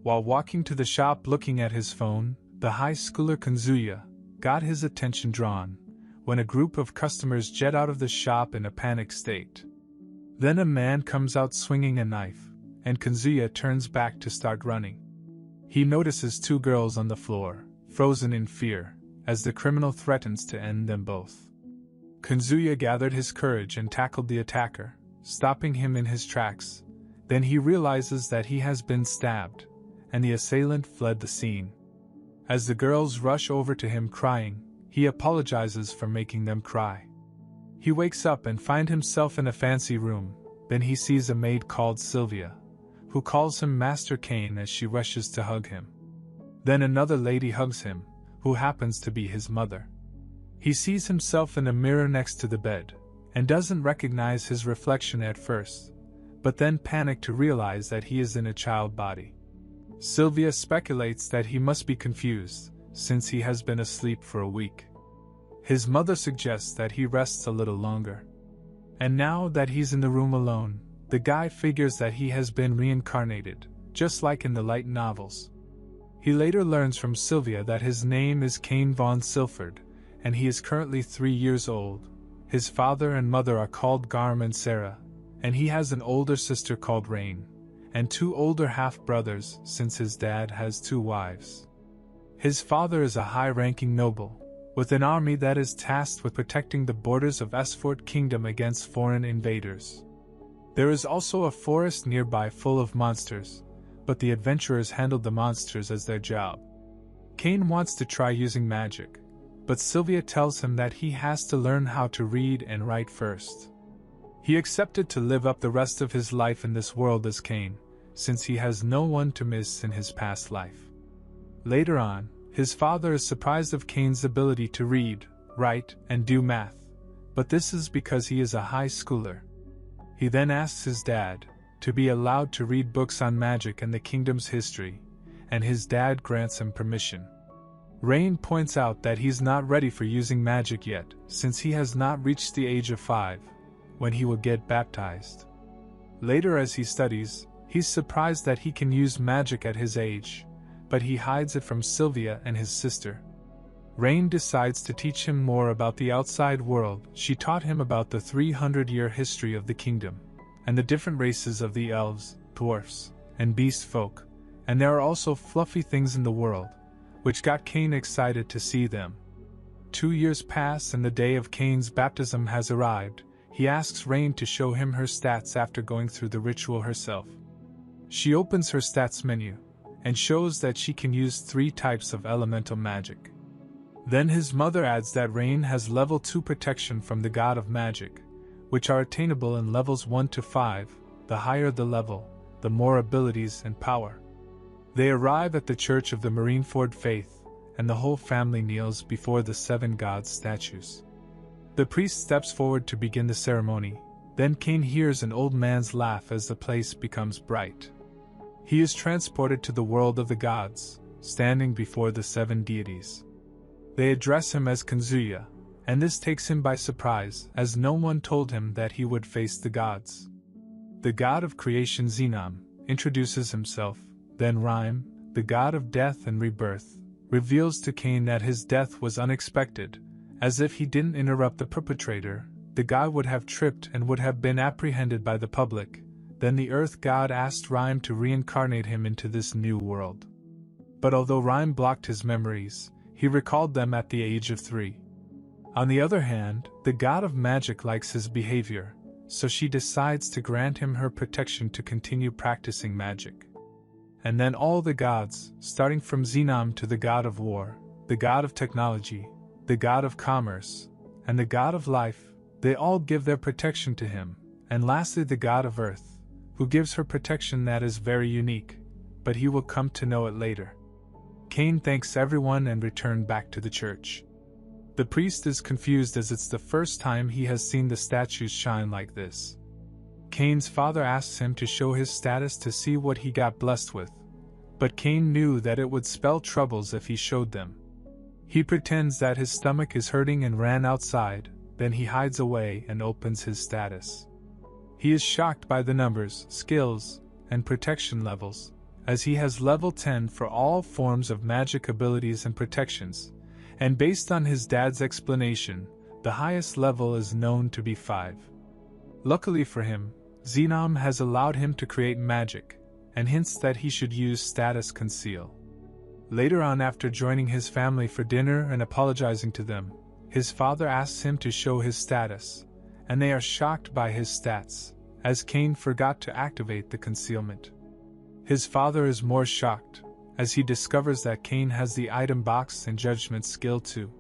While walking to the shop looking at his phone, the high schooler Kazuya got his attention drawn when a group of customers jet out of the shop in a panic state. Then a man comes out swinging a knife, and Kazuya turns back to start running. He notices two girls on the floor, frozen in fear, as the criminal threatens to end them both. Kazuya gathered his courage and tackled the attacker, stopping him in his tracks. Then he realizes that he has been stabbed, and the assailant fled the scene. As the girls rush over to him crying, he apologizes for making them cry. He wakes up and finds himself in a fancy room. Then he sees a maid called Sylvia, who calls him Master Cain as she rushes to hug him. Then another lady hugs him, who happens to be his mother. He sees himself in a mirror next to the bed, and doesn't recognize his reflection at first, but then panics to realize that he is in a child body. Sylvia speculates that he must be confused, since he has been asleep for a week. His mother suggests that he rests a little longer. And now that he's in the room alone, the guy figures that he has been reincarnated, just like in the light novels. He later learns from Sylvia that his name is Cain von Silford, and he is currently 3 years old. His father and mother are called Garm and Sarah, and he has an older sister called Rain, and 2 older half-brothers since his dad has 2 wives. His father is a high-ranking noble, with an army that is tasked with protecting the borders of Esfort Kingdom against foreign invaders. There is also a forest nearby full of monsters, but the adventurers handled the monsters as their job. Cain wants to try using magic, but Sylvia tells him that he has to learn how to read and write first. He accepted to live up the rest of his life in this world as Cain, since he has no one to miss in his past life. Later on, his father is surprised of Cain's ability to read, write, and do math, but this is because he is a high schooler. He then asks his dad to be allowed to read books on magic and the kingdom's history, and his dad grants him permission. Rain points out that he's not ready for using magic yet, since he has not reached the age of 5, when he will get baptized. Later as he studies, he's surprised that he can use magic at his age, but he hides it from Sylvia and his sister. Rain decides to teach him more about the outside world. She taught him about the 300-year history of the kingdom, and the different races of the elves, dwarfs, and beast folk, and there are also fluffy things in the world, which got Cain excited to see them. 2 years pass and the day of Cain's baptism has arrived. He asks Rain to show him her stats after going through the ritual herself. She opens her stats menu, and shows that she can use 3 types of elemental magic. Then his mother adds that Rain has level 2 protection from the god of magic, which are attainable in levels 1 to 5, the higher the level, the more abilities and power. They arrive at the Church of the Marineford Faith, and the whole family kneels before the 7 gods' statues. The priest steps forward to begin the ceremony, then Cain hears an old man's laugh as the place becomes bright. He is transported to the world of the gods, standing before the 7 deities. They address him as Kazuya, and this takes him by surprise, as no one told him that he would face the gods. The god of creation Xenam introduces himself, then Rime, the god of death and rebirth, reveals to Cain that his death was unexpected. As if he didn't interrupt the perpetrator, the god would have tripped and would have been apprehended by the public. Then the earth god asked Rime to reincarnate him into this new world. But although Rime blocked his memories, he recalled them at the age of 3. On the other hand, the god of magic likes his behavior, so she decides to grant him her protection to continue practicing magic. And then all the gods, starting from Xenam to the god of war, the god of technology, the god of commerce, and the god of life, they all give their protection to him, and lastly the god of earth, who gives her protection that is very unique, but he will come to know it later. Cain thanks everyone and returns back to the church. The priest is confused as it's the first time he has seen the statues shine like this. Cain's father asks him to show his status to see what he got blessed with, but Cain knew that it would spell troubles if he showed them. He pretends that his stomach is hurting and ran outside, then he hides away and opens his status. He is shocked by the numbers, skills, and protection levels, as he has level 10 for all forms of magic abilities and protections, and based on his dad's explanation, the highest level is known to be 5. Luckily for him, Xenom has allowed him to create magic, and hints that he should use status conceal. Later on, after joining his family for dinner and apologizing to them, his father asks him to show his status, and they are shocked by his stats, as Cain forgot to activate the concealment. His father is more shocked, as he discovers that Cain has the item box and judgment skill too.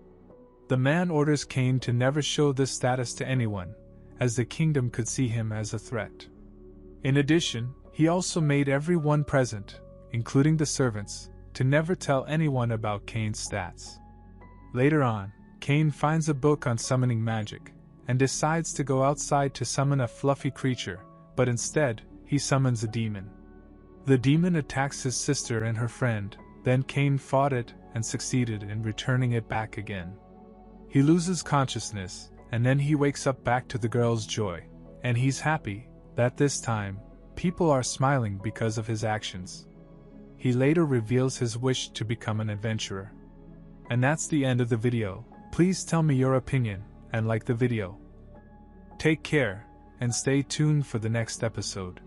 The man orders Cain to never show this status to anyone, as the kingdom could see him as a threat. In addition, he also made everyone present, including the servants, to never tell anyone about Cain's stats. Later on, Cain finds a book on summoning magic, and decides to go outside to summon a fluffy creature, but instead, he summons a demon. The demon attacks his sister and her friend, then Cain fought it and succeeded in returning it back again. He loses consciousness, and then he wakes up back to the girl's joy, and he's happy that this time, people are smiling because of his actions. He later reveals his wish to become an adventurer. And that's the end of the video. Please tell me your opinion, and like the video. Take care, and stay tuned for the next episode.